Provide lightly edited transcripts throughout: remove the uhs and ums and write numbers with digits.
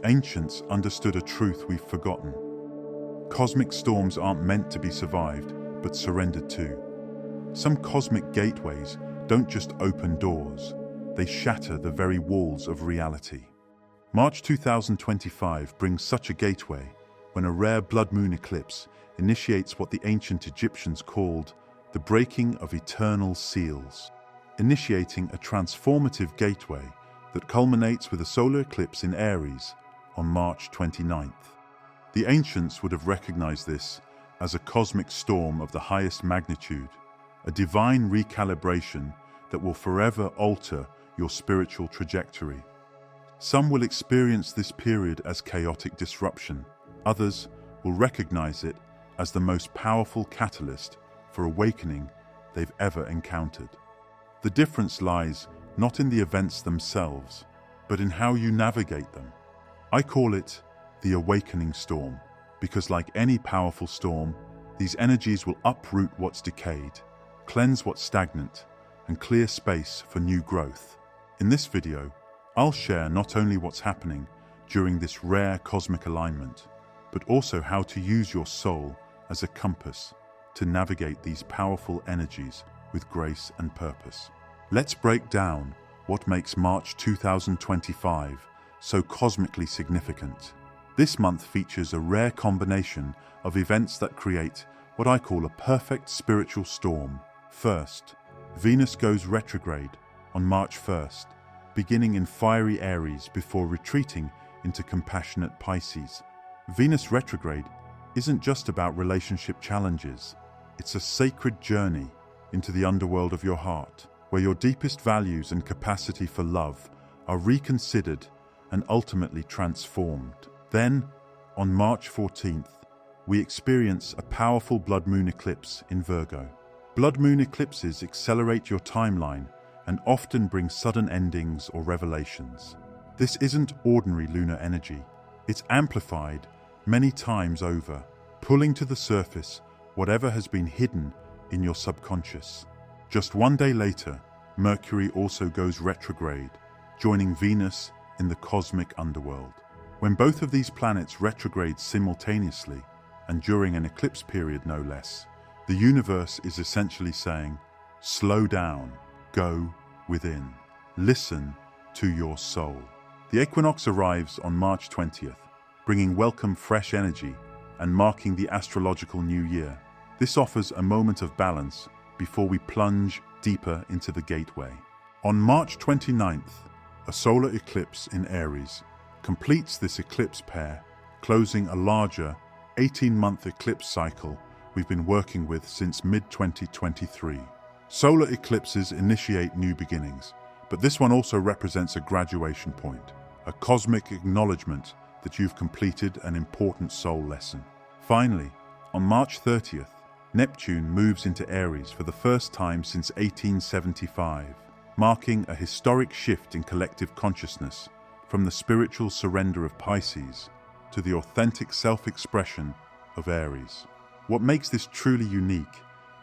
ancients understood a truth we've forgotten. Cosmic storms aren't meant to be survived, but surrendered to. Some cosmic gateways don't just open doors, they shatter the very walls of reality. March 2025 brings such a gateway when a rare blood moon eclipse initiates what the ancient Egyptians called the breaking of eternal seals, initiating a transformative gateway that culminates with a solar eclipse in Aries on March 29th. The ancients would have recognized this as a cosmic storm of the highest magnitude, a divine recalibration that will forever alter your spiritual trajectory. Some will experience this period as chaotic disruption. Others will recognize it as the most powerful catalyst for awakening they've ever encountered. The difference lies not in the events themselves, but in how you navigate them. I call it the awakening storm, because like any powerful storm, these energies will uproot what's decayed, cleanse what's stagnant, and clear space for new growth. In this video, I'll share not only what's happening during this rare cosmic alignment, but also how to use your soul as a compass to navigate these powerful energies with grace and purpose. Let's break down what makes March 2025 so cosmically significant. This month features a rare combination of events that create what I call a perfect spiritual storm. First, Venus goes retrograde on March 1st, beginning in fiery Aries before retreating into compassionate Pisces. Venus retrograde isn't just about relationship challenges. It's a sacred journey into the underworld of your heart, where your deepest values and capacity for love are reconsidered and ultimately transformed. Then, on March 14th, we experience a powerful blood moon eclipse in Virgo. Blood moon eclipses accelerate your timeline and often bring sudden endings or revelations. This isn't ordinary lunar energy. It's amplified many times over, pulling to the surface whatever has been hidden in your subconscious. Just one day later, Mercury also goes retrograde, joining Venus in the cosmic underworld. When both of these planets retrograde simultaneously, and during an eclipse period no less, the universe is essentially saying, slow down, go within, listen to your soul. The equinox arrives on March 20th, bringing welcome fresh energy and marking the astrological new year. This offers a moment of balance before we plunge deeper into the gateway. On March 29th, a solar eclipse in Aries completes this eclipse pair, closing a larger 18-month eclipse cycle we've been working with since mid-2023. Solar eclipses initiate new beginnings, but this one also represents a graduation point, a cosmic acknowledgement that you've completed an important soul lesson. Finally, on March 30th, Neptune moves into Aries for the first time since 1875, marking a historic shift in collective consciousness from the spiritual surrender of Pisces to the authentic self-expression of Aries. What makes this truly unique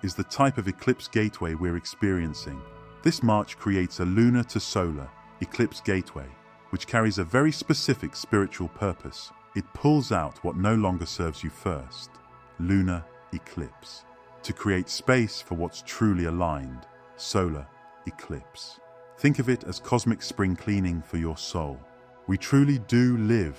is the type of eclipse gateway we're experiencing. This March creates a lunar to solar eclipse gateway, which carries a very specific spiritual purpose. It pulls out what no longer serves you first, lunar eclipse, to create space for what's truly aligned, solar eclipse. Think of it as cosmic spring cleaning for your soul. We truly do live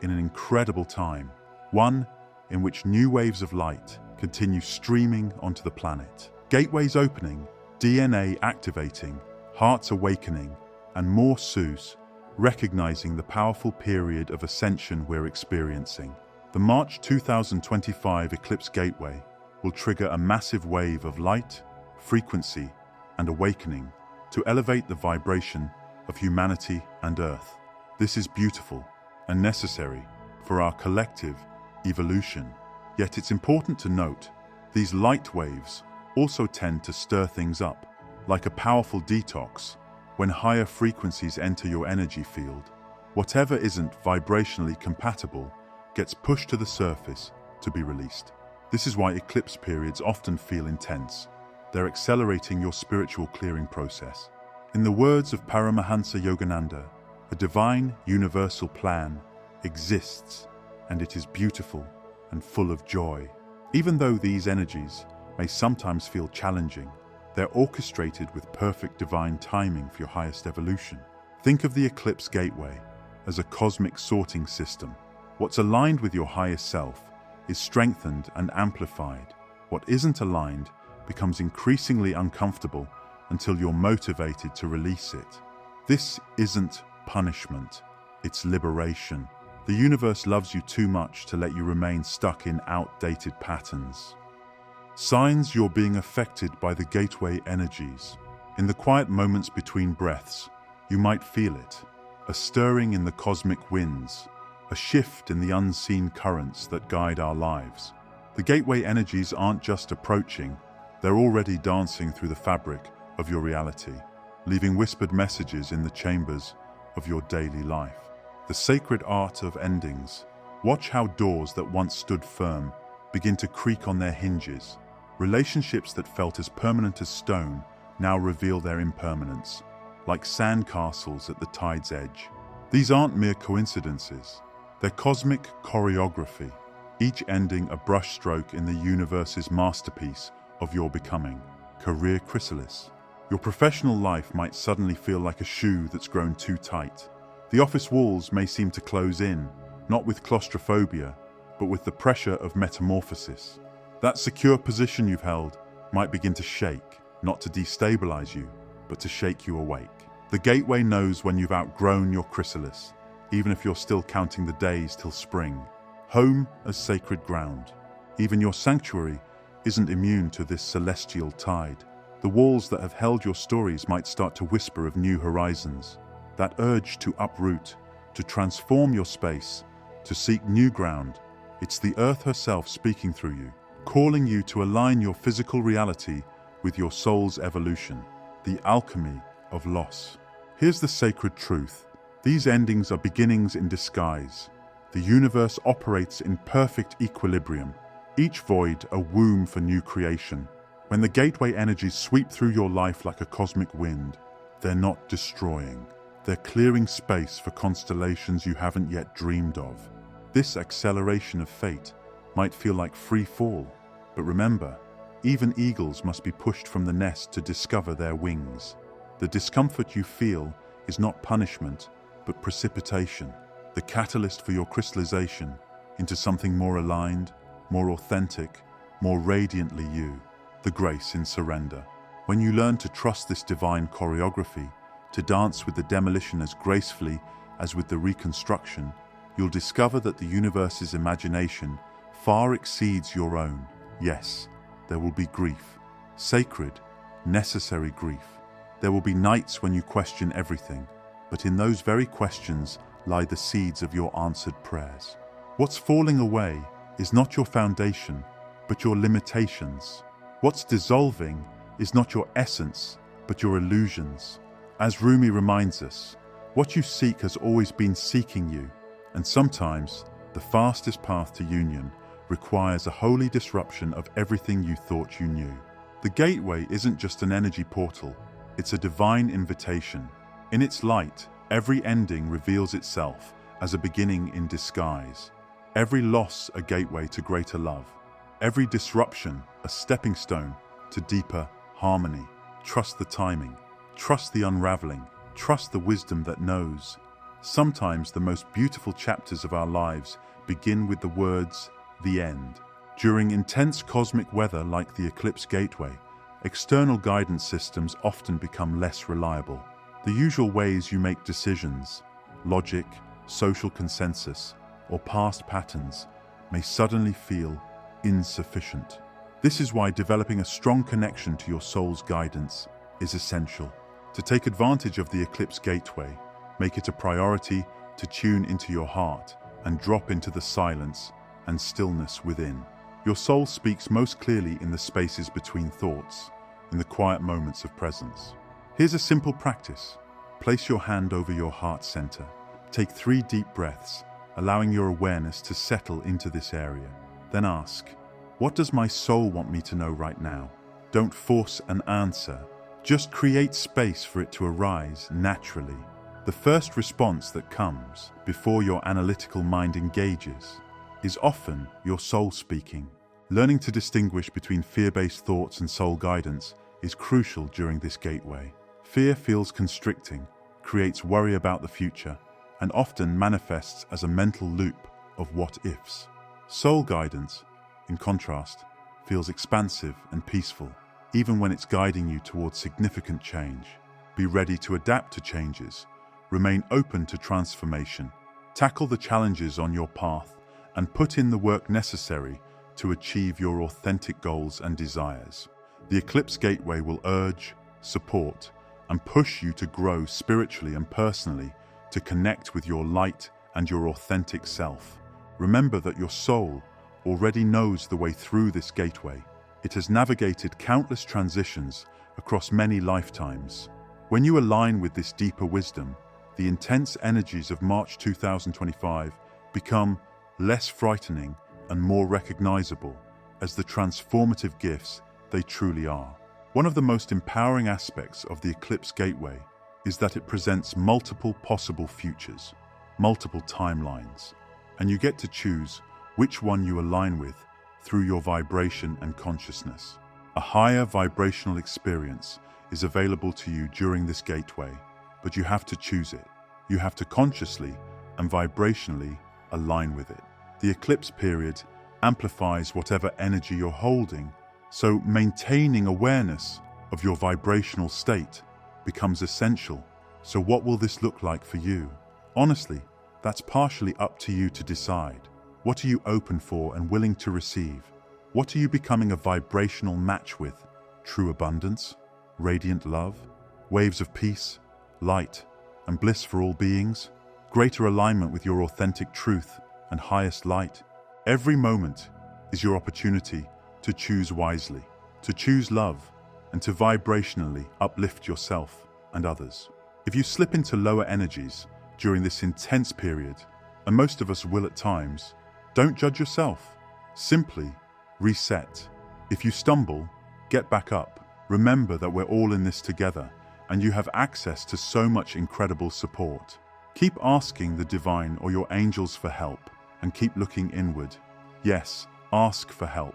in an incredible time, one in which new waves of light continue streaming onto the planet. Gateways opening, DNA activating, hearts awakening, and more Zeus, recognizing the powerful period of ascension we're experiencing. The March 2025 Eclipse Gateway will trigger a massive wave of light, frequency, and awakening to elevate the vibration of humanity and Earth. This is beautiful and necessary for our collective evolution. Yet it's important to note, these light waves also tend to stir things up, like a powerful detox. When higher frequencies enter your energy field, whatever isn't vibrationally compatible gets pushed to the surface to be released. This is why eclipse periods often feel intense. They're accelerating your spiritual clearing process. In the words of Paramahansa Yogananda, a divine, universal plan exists, and it is beautiful and full of joy. Even though these energies may sometimes feel challenging, they're orchestrated with perfect divine timing for your highest evolution. Think of the Eclipse Gateway as a cosmic sorting system. What's aligned with your highest self is strengthened and amplified. What isn't aligned becomes increasingly uncomfortable until you're motivated to release it. This isn't punishment, it's liberation. The universe loves you too much to let you remain stuck in outdated patterns. Signs you're being affected by the gateway energies. In the quiet moments between breaths, you might feel it. A stirring in the cosmic winds, a shift in the unseen currents that guide our lives. The gateway energies aren't just approaching, they're already dancing through the fabric of your reality, leaving whispered messages in the chambers of your daily life. The sacred art of endings. Watch how doors that once stood firm begin to creak on their hinges. Relationships that felt as permanent as stone now reveal their impermanence, like sandcastles at the tide's edge. These aren't mere coincidences. They're cosmic choreography, each ending a brushstroke in the universe's masterpiece of your becoming. Career chrysalis. Your professional life might suddenly feel like a shoe that's grown too tight. The office walls may seem to close in, not with claustrophobia, but with the pressure of metamorphosis. That secure position you've held might begin to shake, not to destabilize you, but to shake you awake. The gateway knows when you've outgrown your chrysalis, even if you're still counting the days till spring. Home as sacred ground. Even your sanctuary isn't immune to this celestial tide. The walls that have held your stories might start to whisper of new horizons. That urge to uproot, to transform your space, to seek new ground. It's the earth herself speaking through you, calling you to align your physical reality with your soul's evolution. The alchemy of loss. Here's the sacred truth. These endings are beginnings in disguise. The universe operates in perfect equilibrium, each void a womb for new creation. When the gateway energies sweep through your life like a cosmic wind, they're not destroying. They're clearing space for constellations you haven't yet dreamed of. This acceleration of fate might feel like free fall, but remember, even eagles must be pushed from the nest to discover their wings. The discomfort you feel is not punishment, but precipitation, the catalyst for your crystallization into something more aligned, more authentic, more radiantly you. The grace in surrender. When you learn to trust this divine choreography, to dance with the demolition as gracefully as with the reconstruction, you'll discover that the universe's imagination far exceeds your own. Yes, there will be grief, sacred, necessary grief. There will be nights when you question everything, but in those very questions lie the seeds of your answered prayers. What's falling away is not your foundation, but your limitations. What's dissolving is not your essence, but your illusions. As Rumi reminds us, what you seek has always been seeking you, and sometimes the fastest path to union requires a holy disruption of everything you thought you knew. The gateway isn't just an energy portal, it's a divine invitation. In its light, every ending reveals itself as a beginning in disguise. Every loss a gateway to greater love. Every disruption a stepping stone to deeper harmony. Trust the timing. Trust the unraveling. Trust the wisdom that knows. Sometimes the most beautiful chapters of our lives begin with the words, "the end." During intense cosmic weather like the Eclipse Gateway, external guidance systems often become less reliable. The usual ways you make decisions, logic, social consensus, or past patterns, may suddenly feel insufficient. This is why developing a strong connection to your soul's guidance is essential. To take advantage of the Eclipse Gateway, make it a priority to tune into your heart and drop into the silence and stillness within. Your soul speaks most clearly in the spaces between thoughts, in the quiet moments of presence. Here's a simple practice. Place your hand over your heart center. Take 3 deep breaths, allowing your awareness to settle into this area. Then ask, what does my soul want me to know right now? Don't force an answer. Just create space for it to arise naturally. The first response that comes before your analytical mind engages is often your soul speaking. Learning to distinguish between fear-based thoughts and soul guidance is crucial during this gateway. Fear feels constricting, creates worry about the future, and often manifests as a mental loop of what-ifs. Soul guidance, in contrast, feels expansive and peaceful, even when it's guiding you towards significant change. Be ready to adapt to changes, remain open to transformation, tackle the challenges on your path, and put in the work necessary to achieve your authentic goals and desires. The Eclipse Gateway will urge, support, and push you to grow spiritually and personally, to connect with your light and your authentic self. Remember that your soul already knows the way through this gateway. It has navigated countless transitions across many lifetimes. When you align with this deeper wisdom, the intense energies of March 2025 become less frightening and more recognizable as the transformative gifts they truly are. One of the most empowering aspects of the Eclipse Gateway is that it presents multiple possible futures, multiple timelines, and you get to choose which one you align with through your vibration and consciousness. A higher vibrational experience is available to you during this gateway, but you have to choose it. You have to consciously and vibrationally align with it. The eclipse period amplifies whatever energy you're holding, so maintaining awareness of your vibrational state becomes essential. So what will this look like for you? Honestly, that's partially up to you to decide. What are you open for and willing to receive? What are you becoming a vibrational match with? True abundance, radiant love, waves of peace, light, and bliss for all beings, greater alignment with your authentic truth and highest light. Every moment is your opportunity to choose wisely, to choose love, and to vibrationally uplift yourself and others. If you slip into lower energies during this intense period, and most of us will at times, don't judge yourself. Simply reset. If you stumble, get back up. Remember that we're all in this together, and you have access to so much incredible support. Keep asking the divine or your angels for help, and keep looking inward. Yes, ask for help,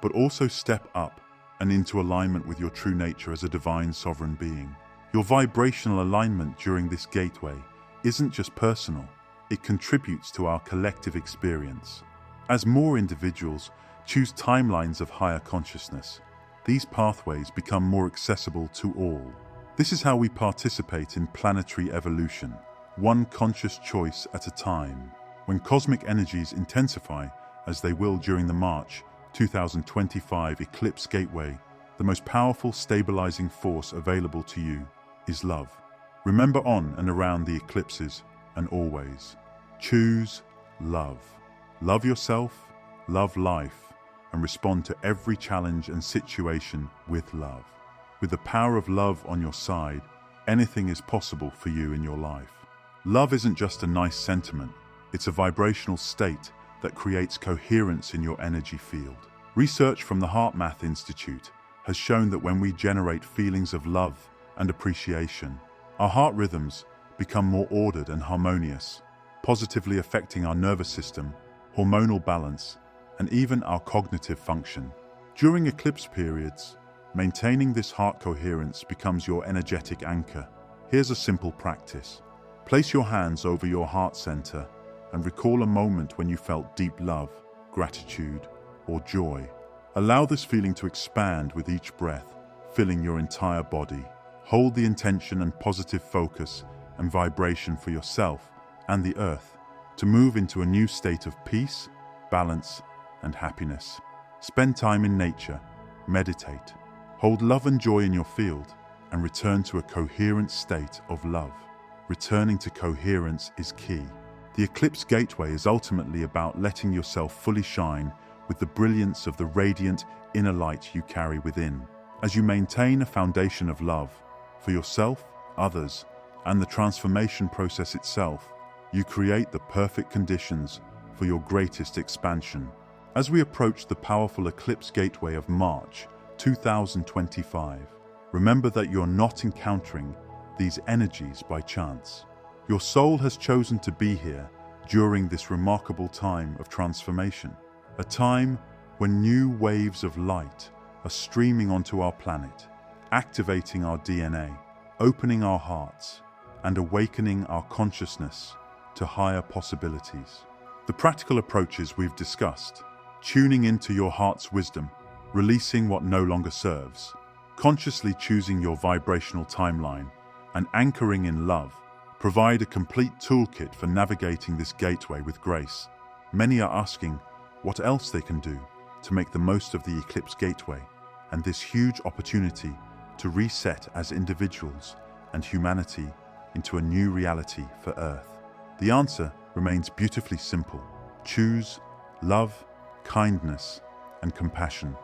but also step up and into alignment with your true nature as a divine sovereign being. Your vibrational alignment during this gateway isn't just personal, it contributes to our collective experience. As more individuals choose timelines of higher consciousness, these pathways become more accessible to all. This is how we participate in planetary evolution, one conscious choice at a time. When cosmic energies intensify, as they will during the March 2025 Eclipse Gateway, the most powerful stabilizing force available to you is love. Remember, on and around the eclipses, and always, choose love. Love yourself, love life, and respond to every challenge and situation with love. With the power of love on your side, anything is possible for you in your life. Love isn't just a nice sentiment, it's a vibrational state that creates coherence in your energy field. Research from the HeartMath Institute has shown that when we generate feelings of love and appreciation, our heart rhythms become more ordered and harmonious, positively affecting our nervous system, hormonal balance, and even our cognitive function. During eclipse periods, maintaining this heart coherence becomes your energetic anchor. Here's a simple practice. Place your hands over your heart center and recall a moment when you felt deep love, gratitude, or joy. Allow this feeling to expand with each breath, filling your entire body. Hold the intention and positive focus and vibration for yourself and the earth to move into a new state of peace, balance, and happiness. Spend time in nature, meditate, hold love and joy in your field, and return to a coherent state of love. Returning to coherence is key. The Eclipse Gateway is ultimately about letting yourself fully shine with the brilliance of the radiant inner light you carry within. As you maintain a foundation of love for yourself, others, and the transformation process itself, you create the perfect conditions for your greatest expansion. As we approach the powerful Eclipse Gateway of March 2025, remember that you're not encountering these energies by chance. Your soul has chosen to be here during this remarkable time of transformation, a time when new waves of light are streaming onto our planet, activating our DNA, opening our hearts, and awakening our consciousness to higher possibilities. The practical approaches we've discussed, tuning into your heart's wisdom, releasing what no longer serves, consciously choosing your vibrational timeline, and anchoring in love, provide a complete toolkit for navigating this gateway with grace. Many are asking what else they can do to make the most of the Eclipse Gateway and this huge opportunity to reset as individuals and humanity into a new reality for Earth. The answer remains beautifully simple. Choose love, kindness, and compassion.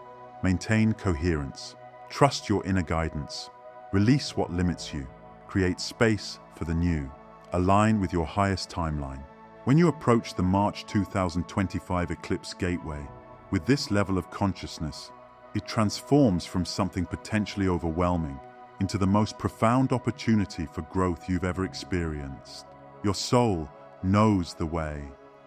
Maintain coherence. Trust your inner guidance. Release what limits you. Create space for the new. Align with your highest timeline. When you approach the March 2025 Eclipse Gateway with this level of consciousness, it transforms from something potentially overwhelming into the most profound opportunity for growth you've ever experienced. Your soul knows the way.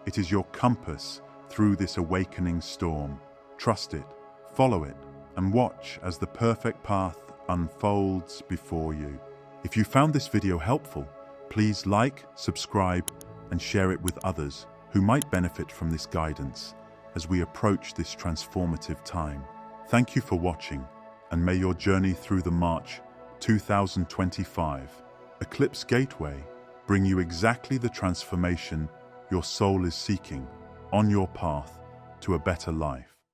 It is your compass through this awakening storm. Trust it, follow it, and watch as the perfect path unfolds before you. If you found this video helpful, please like, subscribe, and share it with others who might benefit from this guidance as we approach this transformative time. Thank you for watching, and may your journey through the March 2025 Eclipse Gateway bring you exactly the transformation your soul is seeking on your path to a better life.